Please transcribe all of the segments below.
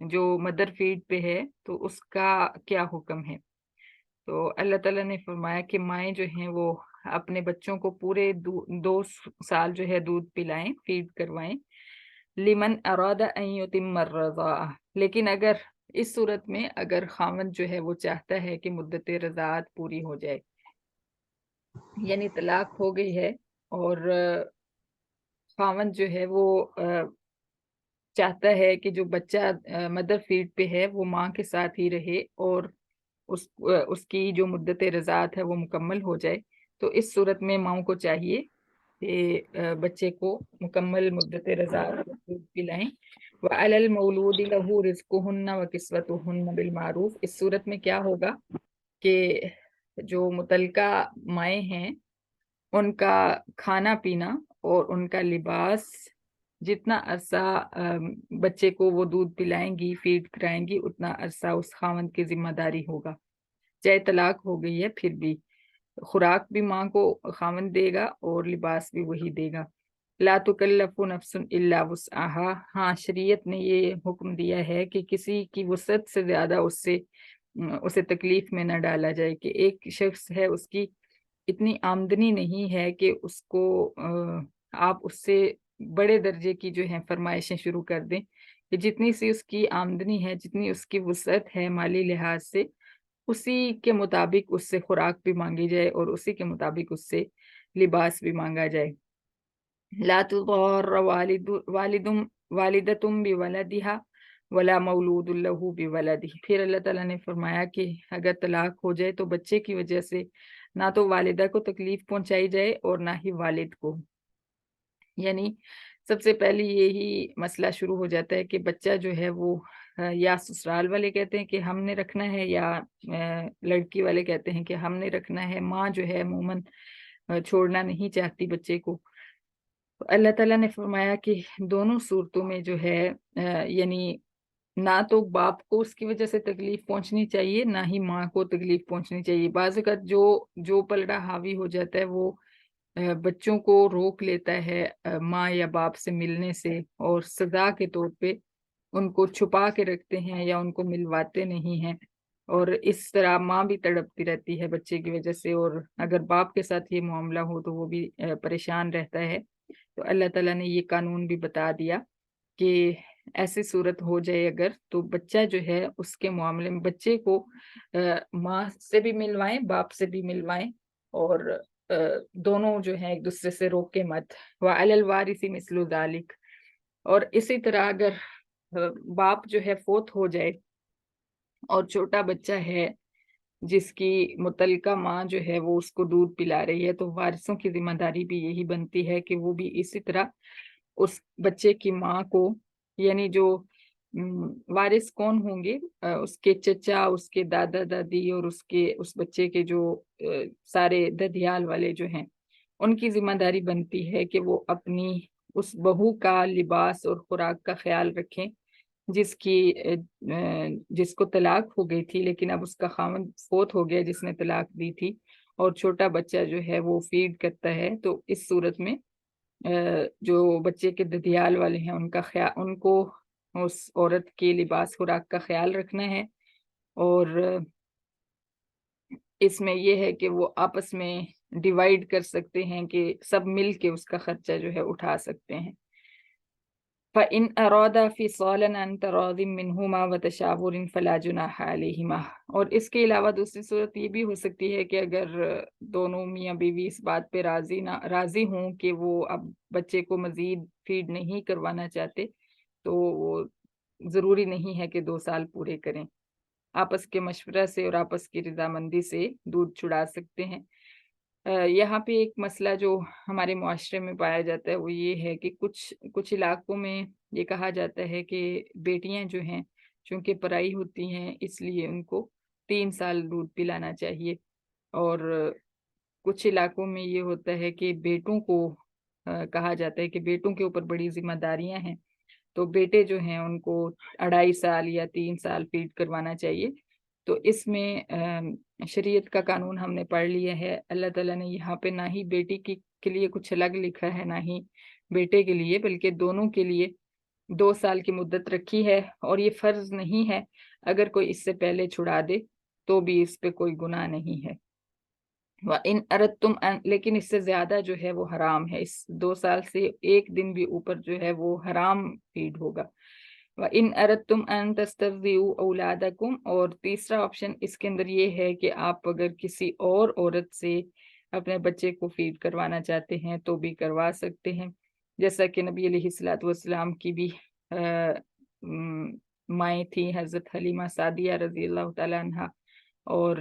جو mother feed پہ ہے تو اس کا کیا حکم ہے؟ تو اللہ تعالیٰ نے فرمایا کہ مائیں جو ہیں وہ اپنے بچوں کو پورے 2 سال جو ہے دودھ پلائیں، فیڈ کروائیں، لمن اراد ان یتم الرضاعہ، لیکن اگر اس صورت میں اگر خاوند جو ہے وہ چاہتا ہے کہ مدت رضاعت پوری ہو جائے، یعنی طلاق ہو گئی ہے اور خاوند جو ہے وہ چاہتا ہے کہ جو بچہ مدر فیڈ پہ ہے وہ ماں کے ساتھ ہی رہے اور اس کی جو مدت رضاعت ہے وہ مکمل ہو جائے، تو اس صورت میں ماؤں کو چاہیے کہ بچے کو مکمل مدت رضاعت دودھ پلائیں۔ وَعَلَى الْمَوْلُودِ لَهُ رِزْقُهُنَّ وَكِسْوَتُهُنَّ بِالْمَعْرُوفِ، اس صورت میں کیا ہوگا کہ جو متعلقہ مائیں ہیں ان کا کھانا پینا اور ان کا لباس جتنا عرصہ بچے کو وہ دودھ پلائیں گی، فیڈ کرائیں گی، اتنا عرصہ اس خاوند کی ذمہ داری ہوگا، چاہے طلاق ہو گئی ہے پھر بھی خوراک بھی ماں کو خاوند دے گا اور لباس بھی وہی دے گا۔ لا تکلف نفس الا وسعها، ہاں شریعت نے یہ حکم دیا ہے کہ کسی کی وسعت سے زیادہ اسے تکلیف میں نہ ڈالا جائے، کہ ایک شخص ہے اس کی اتنی آمدنی نہیں ہے کہ اس کو آپ اس سے بڑے درجے کی جو ہیں فرمائشیں شروع کر دیں، کہ جتنی سی اس کی آمدنی ہے، جتنی اس کی وسعت ہے مالی لحاظ سے، اسی کے مطابق اس سے خوراک بھی مانگی جائے اور اسی کے مطابق اس سے لباس بھی مانگا جائے۔ لا تضار والدتم بولدها ولا مولود له بولدہ، پھر اللہ تعالیٰ نے فرمایا کہ اگر طلاق ہو جائے تو بچے کی وجہ سے نہ تو والدہ کو تکلیف پہنچائی جائے اور نہ ہی والد کو، یعنی سب سے پہلے یہی مسئلہ شروع ہو جاتا ہے کہ بچہ جو ہے وہ یا سسرال والے کہتے ہیں کہ ہم نے رکھنا ہے، یا لڑکی والے کہتے ہیں کہ ہم نے رکھنا ہے، ماں جو ہے عموماً چھوڑنا نہیں چاہتی بچے کو۔ اللہ تعالیٰ نے فرمایا کہ دونوں صورتوں میں جو ہے یعنی نہ تو باپ کو اس کی وجہ سے تکلیف پہنچنی چاہیے، نہ ہی ماں کو تکلیف پہنچنی چاہیے۔ بعض اوقات جو پلڑا حاوی ہو جاتا ہے وہ بچوں کو روک لیتا ہے ماں یا باپ سے ملنے سے، اور سزا کے طور پہ ان کو چھپا کے رکھتے ہیں یا ان کو ملواتے نہیں ہیں، اور اس طرح ماں بھی تڑپتی رہتی ہے بچے کی وجہ سے، اور اگر باپ کے ساتھ یہ معاملہ ہو تو وہ بھی پریشان رہتا ہے۔ تو اللہ تعالیٰ نے یہ قانون بھی بتا دیا کہ ایسی صورت ہو جائے اگر، تو بچہ جو ہے اس کے معاملے میں بچے کو ماں سے بھی ملوائیں، باپ سے بھی ملوائیں، اور دونوں جو ہیں ایک دوسرے سے روکے مت۔ وَعَلَى الْوَارِثِ مِثْلُ ذَلِكَ، اور اسی طرح اگر باپ جو ہے فوت ہو جائے اور چھوٹا بچہ ہے جس کی متعلقہ ماں جو ہے وہ اس کو دودھ پلا رہی ہے، تو وارثوں کی ذمہ داری بھی یہی بنتی ہے کہ وہ بھی اسی طرح اس بچے کی ماں کو، یعنی جو وارث کون ہوں گے، اس کے چچا، اس کے دادا دادی، اور اس بچے کے جو سارے ددیال والے جو ہیں، ان کی ذمہ داری بنتی ہے کہ وہ اپنی اس بہو کا لباس اور خوراک کا خیال رکھیں جس کو طلاق ہو گئی تھی، لیکن اب اس کا خاوند فوت ہو گیا جس نے طلاق دی تھی، اور چھوٹا بچہ جو ہے وہ فیڈ کرتا ہے، تو اس صورت میں جو بچے کے ددیال والے ہیں ان کو اس عورت کے لباس خوراک کا خیال رکھنا ہے، اور اس میں یہ ہے کہ وہ آپس میں ڈیوائیڈ کر سکتے ہیں کہ سب مل کے اس کا خرچہ جو ہے اٹھا سکتے ہیں۔ فَإِنْ أَرَادَا فِصَالًا عَنْ تَرَاضٍ مِّنْهُمَا وَتَشَاوُرٍ فَلَا جُنَاحَ عَلَيْهِمَا، اور اس کے علاوہ دوسری صورت یہ بھی ہو سکتی ہے کہ اگر دونوں میاں بیوی اس بات پہ راضی ہوں کہ وہ اب بچے کو مزید فیڈ نہیں کروانا چاہتے، تو وہ ضروری نہیں ہے کہ 2 سال پورے کریں، آپس کے مشورہ سے اور آپس کی رضامندی سے دودھ چھڑا سکتے ہیں۔ یہاں پہ ایک مسئلہ جو ہمارے معاشرے میں پایا جاتا ہے وہ یہ ہے کہ کچھ علاقوں میں یہ کہا جاتا ہے کہ بیٹیاں جو ہیں چونکہ پرائی ہوتی ہیں اس لیے ان کو 3 سال دودھ پلانا چاہیے، اور کچھ علاقوں میں یہ ہوتا ہے کہ بیٹوں کو کہا جاتا ہے کہ بیٹوں کے اوپر بڑی ذمہ داریاں ہیں، تو بیٹے جو ہیں ان کو 2.5 سال یا 3 سال فیڈ کروانا چاہیے۔ تو اس میں شریعت کا قانون ہم نے پڑھ لیا ہے، اللہ تعالیٰ نے یہاں پہ نہ ہی بیٹی کے لیے کچھ الگ لکھا ہے نہ ہی بیٹے کے لیے، بلکہ دونوں کے لیے 2 سال کی مدت رکھی ہے اور یہ فرض نہیں ہے، اگر کوئی اس سے پہلے چھڑا دے تو بھی اس پہ کوئی گناہ نہیں ہے۔ وَإِنْ أَرَدْتُمْ لیکن اس سے زیادہ جو ہے وہ حرام ہے، اس 2 سال سے ایک دن بھی اوپر جو ہے وہ حرام فیڈ ہوگا۔ وَإِنْ أَرَدْتُمْ أَن تَسْتَرْضِعُوا أَوْلَادَكُمْ، اور تیسرا آپشن اس کے اندر یہ ہے کہ آپ اگر کسی اور عورت سے اپنے بچے کو فیڈ کروانا چاہتے ہیں تو بھی کروا سکتے ہیں، جیسا کہ نبی علیہ الصلوۃ والسلام کی بھی مائیں تھیں، حضرت حلیمہ سعدیہ رضی اللہ تعالیٰ عنہ اور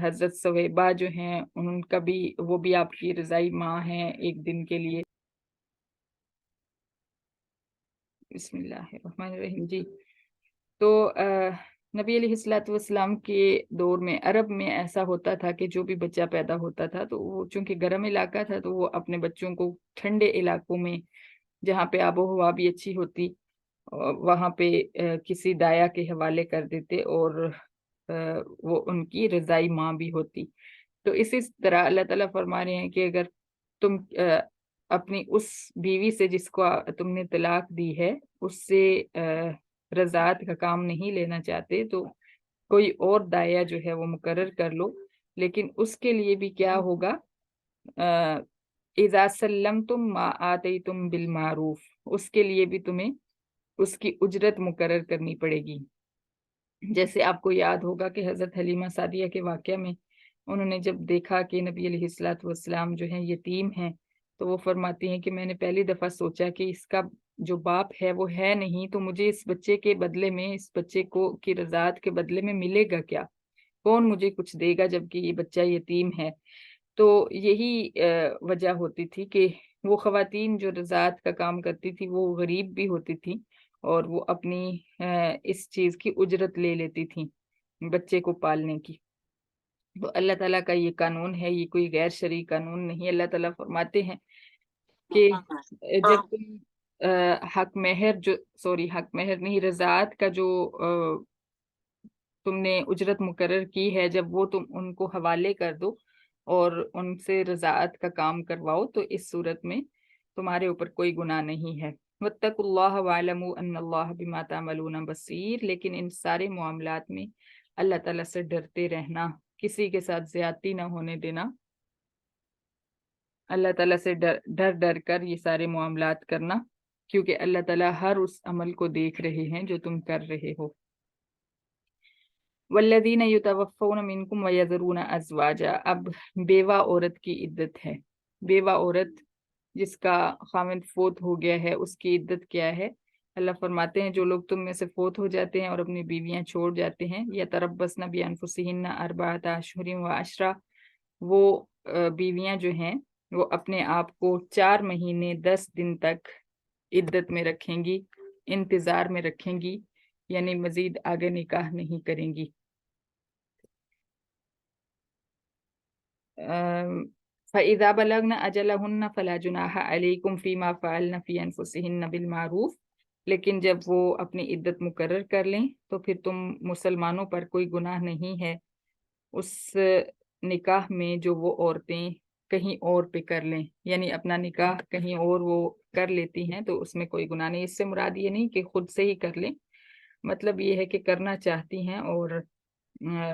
حضرت سویبہ جو ہیں ان کا بھی، وہ بھی آپ کی رضائی ماں ہیں ایک دن کے لیے۔ بسم اللہ الرحمن الرحیم۔ جی تو نبی علیہ الصلوۃ والسلام کے دور میں عرب میں ایسا ہوتا تھا کہ جو بھی بچہ پیدا ہوتا تھا تو وہ چونکہ گرم علاقہ تھا تو وہ اپنے بچوں کو ٹھنڈے علاقوں میں جہاں پہ آب و ہوا بھی اچھی ہوتی وہاں پہ کسی دایا کے حوالے کر دیتے اور وہ ان کی رضائی ماں بھی ہوتی۔ تو اسی طرح اللہ تعالیٰ فرما رہے ہیں کہ اگر تم اپنی اس بیوی سے جس کو تم نے طلاق دی ہے اس سے رضاعت کا کام نہیں لینا چاہتے تو کوئی اور دایا جو ہے وہ مقرر کر لو، لیکن اس کے لیے بھی کیا ہوگا، اذا سلمتم ما آتیتم بالمعروف، اس کے لیے بھی تمہیں اس کی اجرت مقرر کرنی پڑے گی۔ جیسے آپ کو یاد ہوگا کہ حضرت حلیمہ سعدیہ کے واقعہ میں انہوں نے جب دیکھا کہ نبی علیہ الصلوۃ والسلام جو ہیں یتیم ہیں تو وہ فرماتی ہیں کہ میں نے پہلی دفعہ سوچا کہ اس کا جو باپ ہے وہ ہے نہیں، تو مجھے اس بچے کے بدلے میں، اس بچے کو کی رضاعت کے بدلے میں ملے گا کیا، کون مجھے کچھ دے گا جبکہ یہ بچہ یتیم ہے۔ تو یہی وجہ ہوتی تھی کہ وہ خواتین جو رضاعت کا کام کرتی تھی وہ غریب بھی ہوتی تھی اور وہ اپنی اس چیز کی اجرت لے لیتی تھیں بچے کو پالنے کی۔ تو اللہ تعالیٰ کا یہ قانون ہے، یہ کوئی غیر شرعی قانون نہیں۔ اللہ تعالیٰ فرماتے ہیں کہ جب تم حق مہر نہیں، رضاعت کا جو تم نے اجرت مقرر کی ہے، جب وہ تم ان کو حوالے کر دو اور ان سے رضاعت کا کام کرواؤ تو اس صورت میں تمہارے اوپر کوئی گناہ نہیں ہے۔ واتقوا اللہ واعلموا ان اللہ بما تعملون بصیر، لیکن ان سارے معاملات میں اللہ تعالیٰ سے ڈرتے رہنا، کسی کے ساتھ زیادتی نہ ہونے دینا، اللہ تعالیٰ سے ڈر کر یہ سارے معاملات کرنا، کیونکہ اللہ تعالیٰ ہر اس عمل کو دیکھ رہے ہیں جو تم کر رہے ہو۔ والذین یتوفون منکم ویذرون ازواجا، اب بیوہ عورت کی عدت ہے۔ بیوہ عورت جس کا خاوند فوت ہو گیا ہے اس کی عدت کیا ہے؟ اللہ فرماتے ہیں جو لوگ تم میں سے فوت ہو جاتے ہیں اور اپنی بیویاں چھوڑ جاتے ہیں، یتربصن بانفسہن اربعۃ اشہر وعشرہ، وہ بیویاں جو ہیں وہ اپنے آپ کو 4 مہینے 10 دن تک عدت میں رکھیں گی، انتظار میں رکھیں گی، یعنی مزید آگے نکاح نہیں کریں گی۔ فَإِذَا بَلَغْنَ أَجَلَهُنَّ فَلَا جُنَاحَ عَلَيْكُمْ فِي مَا فَعَلْنَ فِي أَنفُسِهِنَّ بِالْمَعْرُوفِ، لیکن جب وہ اپنی عدت مقرر کر لیں تو پھر تم مسلمانوں پر کوئی گناہ نہیں ہے اس نکاح میں جو وہ عورتیں کہیں اور پہ کر لیں، یعنی اپنا نکاح کہیں اور وہ کر لیتی ہیں تو اس میں کوئی گناہ نہیں۔ اس سے مراد یہ نہیں کہ خود سے ہی کر لیں، مطلب یہ ہے کہ کرنا چاہتی ہیں اور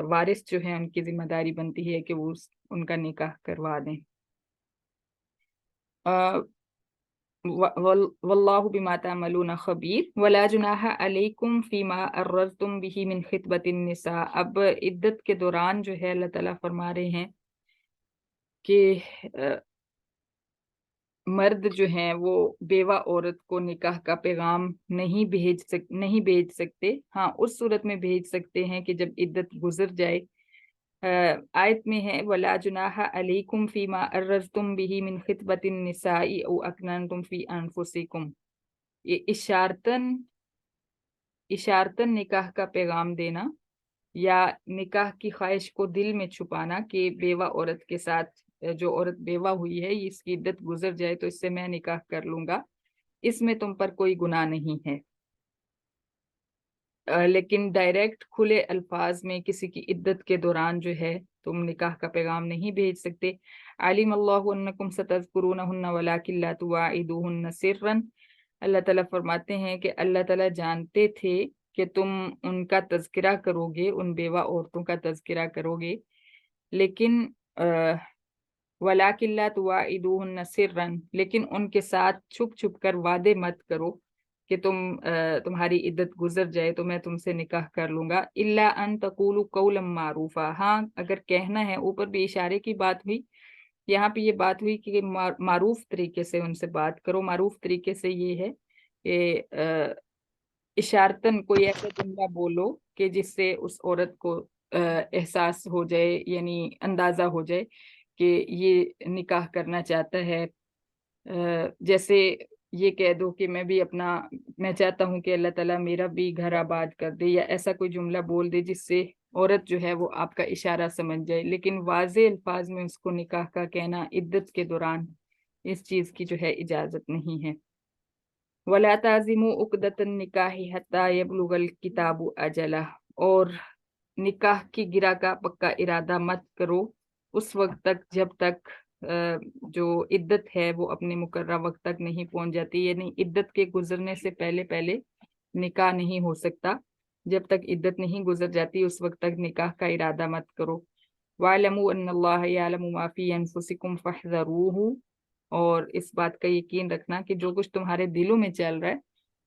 وارث جو ہیں ان کی ذمہ داری بنتی ہے کہ وہ ان کا نکاح کروا دیں۔ واللہ بما تعملون خبیر۔ ولا جناح علیکم فیما عرضتم به من خطبۃ النساء، اب عدت کے دوران جو ہے اللہ تعالیٰ فرما رہے ہیں کہ مرد جو ہیں وہ بیوہ عورت کو نکاح کا پیغام نہیں بھیج سکتے، ہاں اس صورت میں بھیج سکتے ہیں کہ جب عدت گزر جائے۔ آیت میں ہے وَلَا جُنَاحَ عَلَيْكُمْ فِي مَا أَرَّزْتُمْ بِهِ مِنْ خِطْبَةِ النِّسَاءِ أَوْ أَكْنَنْتُمْ فِي أَنفُسِكُمْ، یہ اشارتاً نکاح کا پیغام دینا یا نکاح کی خواہش کو دل میں چھپانا کہ بیوہ عورت کے ساتھ، جو عورت بیوہ ہوئی ہے اس کی عدت گزر جائے تو اس سے میں نکاح کر لوں گا، اس میں تم پر کوئی گناہ نہیں ہے۔ لیکن ڈائریکٹ کھلے الفاظ میں کسی کی عدت کے دوران جو ہے تم نکاح کا پیغام نہیں بھیج سکتے۔ علیم اللہ انکم ستذکرونہن ولکن لا تواعدوہن سرا، اللہ تعالیٰ فرماتے ہیں کہ اللہ تعالیٰ جانتے تھے کہ تم ان کا تذکرہ کرو گے، ان بیوہ عورتوں کا تذکرہ کرو گے، لیکن وَلَٰكِن لَا تُوَاعِدُوهُنَّ سِرًّا، لیکن ان کے ساتھ چھپ چھپ کر وعدے مت کرو کہ تمہاری عدت گزر جائے تو میں تم سے نکاح کر لوں گا، إِلَّا أَن تَقُولُوا قَوْلًا مَّعْرُوفًا، ہاں اگر کہنا ہے، اوپر بھی اشارے کی بات ہوئی، یہاں پہ یہ بات ہوئی کہ معروف طریقے سے ان سے بات کرو۔ معروف طریقے سے یہ ہے کہ اشارتاً کوئی ایسا جملہ بولو کہ جس سے اس عورت کو احساس ہو جائے، یعنی اندازہ ہو جائے کہ یہ نکاح کرنا چاہتا ہے۔ جیسے یہ کہہ دو کہ میں چاہتا ہوں کہ اللہ تعالیٰ میرا بھی گھر آباد کر دے، یا ایسا کوئی جملہ بول دے جس سے عورت جو ہے وہ آپ کا اشارہ سمجھ جائے، لیکن واضح الفاظ میں اس کو نکاح کا کہنا عدت کے دوران اس چیز کی جو ہے اجازت نہیں ہے۔ وَلَا تَعْزِمُوا عُقْدَةَ النِّكَاحِ حَتَّى يَبْلُغَ الْكِتَابُ أَجَلَهُ، اور نکاح کی گرہ کا پکا ارادہ مت کرو اس وقت تک جب تک جو عدت ہے وہ اپنے مقررہ وقت تک نہیں پہنچ جاتی، یعنی عدت کے گزرنے سے پہلے پہلے نکاح نہیں ہو سکتا، جب تک عدت نہیں گزر جاتی اس وقت تک نکاح کا ارادہ مت کرو۔ وَاعْلَمُوا أَنَّ اللَّهَ يَعْلَمُ مَا فِي أَنفُسِكُمْ فَاحْذَرُوهُ، اور اس بات کا یقین رکھنا کہ جو کچھ تمہارے دلوں میں چل رہا ہے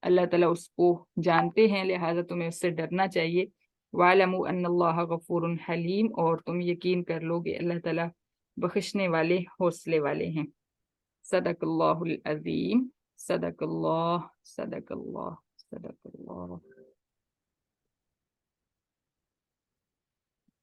اللہ تعالیٰ اس کو جانتے ہیں، لہٰذا تمہیں اس سے ڈرنا چاہیے۔ وَاعْلَمُوا أَنَّ اللَّهَ غَفُورٌ حَلِيمٌ، اور تم یقین کر لو کہ اللہ تعالیٰ بخشنے والے، حوصلے والے ہیں۔ صدق اللہ العظیم، صدق اللہ، صدق اللہ، صدق اللہ۔